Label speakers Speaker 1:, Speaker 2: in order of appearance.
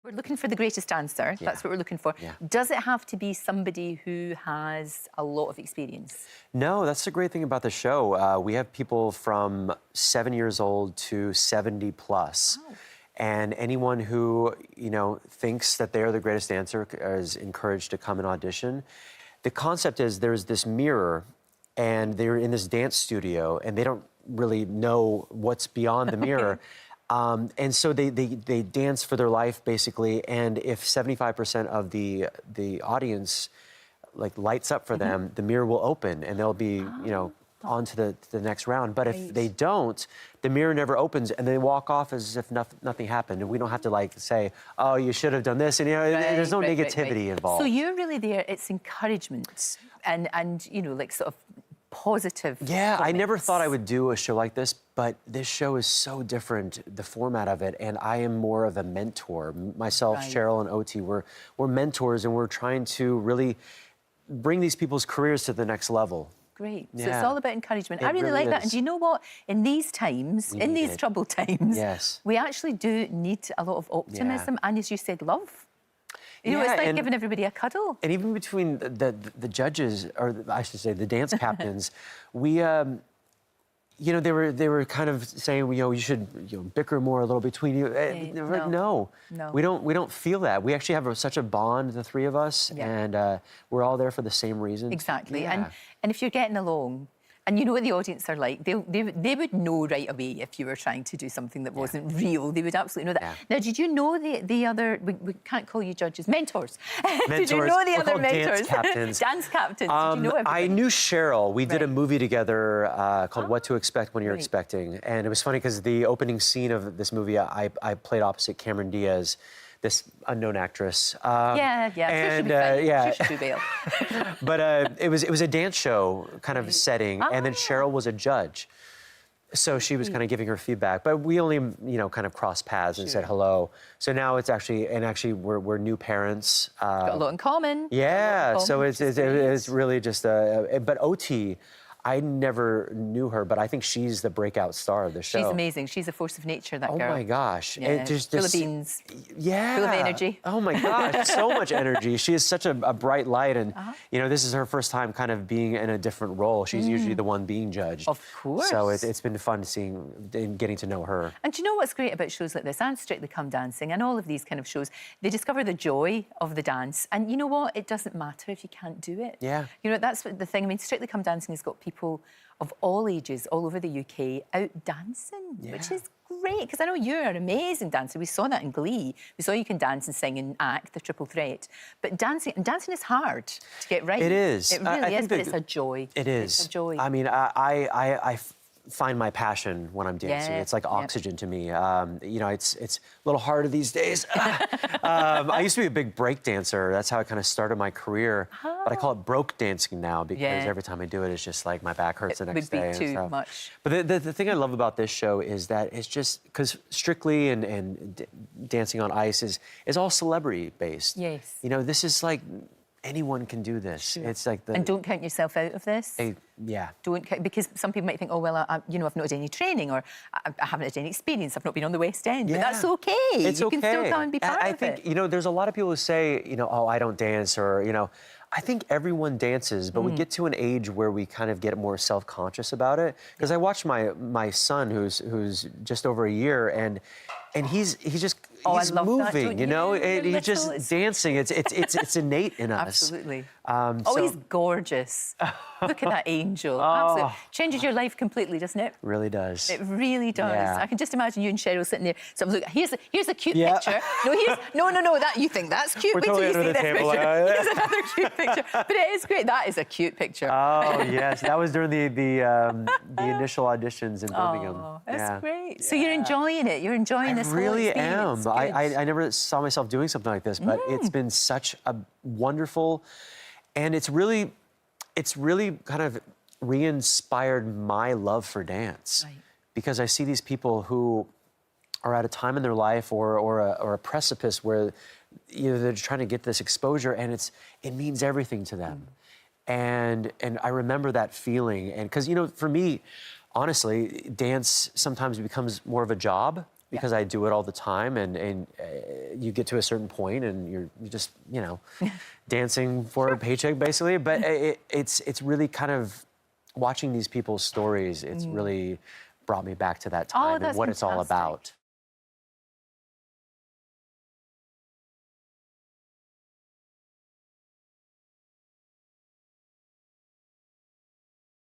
Speaker 1: We're looking for the greatest dancer.
Speaker 2: Yeah.
Speaker 1: That's what we're looking for.
Speaker 2: Yeah.
Speaker 1: Does it have to be somebody who has a lot of experience?
Speaker 2: No, that's the great thing about the show. We have people from 7 years old to 70 plus.
Speaker 1: Wow.
Speaker 2: And anyone who, thinks that they're the greatest dancer is encouraged to come and audition. The concept is there's this mirror and they're in this dance studio and they don't really know what's beyond the mirror. And so they dance for their life, basically. And if 75% of the audience lights up for them, the mirror will open and they'll be, on to the next round. But if they don't, the mirror never opens and they walk off as if nothing happened. And we don't have to say, oh, you should have done this. And there's no negativity involved.
Speaker 1: So you're really there, it's encouragement and sort of positive comments.
Speaker 2: I never thought I would do a show like this, but this show is so different, the format of it, and I am more of a mentor. Myself, Cheryl, and OT, we're mentors, and we're trying to really bring these people's careers to the next level.
Speaker 1: Great. So it's all about encouragement. I really like that.
Speaker 2: Is.
Speaker 1: And do you know what? In these times, in these troubled times, we actually do need a lot of optimism and, as you said, love. It's like giving everybody a cuddle.
Speaker 2: And even between the judges, or I should say the dance captains, we, they were kind of saying, you should bicker more a little between you. They were like, no, we don't feel that. We actually have such a bond, the three of us, and we're all there for the same reason.
Speaker 1: Exactly. And if you're getting along, and you know what the audience are like, they would know right away if you were trying to do something that wasn't real. They would absolutely know that. Now, did you know the other, we can't call you judges, mentors. Did you know the other mentors?
Speaker 2: Dance captains.
Speaker 1: Dance captains. Did you know everybody?
Speaker 2: I knew Cheryl. We did a movie together called What to Expect When You're Expecting. And it was funny because the opening scene of this movie, I played opposite Cameron Diaz, this unknown actress.
Speaker 1: And she should be bail.
Speaker 2: But it was a dance show kind of setting, and then Cheryl was a judge. So she was kind of giving her feedback, but we only, kind of crossed paths and said hello. So now it's actually we're new parents.
Speaker 1: Got a lot in common.
Speaker 2: Yeah, so it's really just but OT, I never knew her, but I think she's the breakout star of the show.
Speaker 1: She's amazing. She's a force of nature, that girl.
Speaker 2: Oh, my gosh.
Speaker 1: Yeah. Full of beans.
Speaker 2: Yeah.
Speaker 1: Full of energy.
Speaker 2: Oh, my gosh. So much energy. She is such a bright light. And, this is her first time kind of being in a different role. She's usually the one being judged.
Speaker 1: Of course.
Speaker 2: So it's been fun seeing and getting to know her.
Speaker 1: And do you know what's great about shows like this and Strictly Come Dancing and all of these kind of shows? They discover the joy of the dance. And you know what? It doesn't matter if you can't do it.
Speaker 2: Yeah.
Speaker 1: That's the thing. I mean, Strictly Come Dancing has got people of all ages all over the UK out dancing, which is great, because I know you're an amazing dancer. We saw that in Glee. We saw you can dance and sing and act, the triple threat. But dancing is hard to get right.
Speaker 2: It is.
Speaker 1: It really is, but it's a joy.
Speaker 2: It is.
Speaker 1: It's a joy.
Speaker 2: I mean, I find my passion when I'm dancing. It's like oxygen to me. It's a little harder these days. I used to be a big break dancer. That's how I kind of started my career. But I call it broke dancing now because every time I do it, it's just like my back hurts the next day.
Speaker 1: It would be too much.
Speaker 2: But the thing I love about this show is that it's just because Strictly and Dancing on Ice is all celebrity based.
Speaker 1: Yes.
Speaker 2: This is like anyone can do this.
Speaker 1: Sure.
Speaker 2: It's like
Speaker 1: and don't count yourself out of this. Don't count, because some people might think, oh well, I've not had any training, or I haven't had any experience. I've not been on the West End. But that's okay.
Speaker 2: It's okay.
Speaker 1: You can still come and be part of it.
Speaker 2: I think there's a lot of people who say, oh, I don't dance, or I think everyone dances, but we get to an age where we kind of get more self-conscious about it. Because I watched my son, who's just over a year, and he's moving, he's just dancing. It's innate in us.
Speaker 1: Absolutely. He's gorgeous. Look at that angel. Absolutely. Changes your life completely, doesn't it?
Speaker 2: Really does.
Speaker 1: It really does.
Speaker 2: Yeah.
Speaker 1: I can just imagine you and Cheryl sitting there. So look, here's a cute picture. No, that you think that's cute.
Speaker 2: We're totally under the table.
Speaker 1: Here's another cute picture. But it is great. That is a cute picture.
Speaker 2: Oh yes, that was during the initial auditions in Birmingham.
Speaker 1: Oh, that's great. So you're enjoying it. You're enjoying this whole experience.
Speaker 2: I really am. I never saw myself doing something like this, but it's been such a wonderful, and it's really kind of re-inspired my love for dance, because I see these people who are at a time in their life or a precipice where they're trying to get this exposure, and it means everything to them. And I remember that feeling, and because for me, honestly, dance sometimes becomes more of a job. because I do it all the time, and you get to a certain point and you're just, you know, dancing for a paycheck basically. But it's really kind of watching these people's stories. It's really brought me back to that time and what it's all
Speaker 1: fantastic.
Speaker 2: about.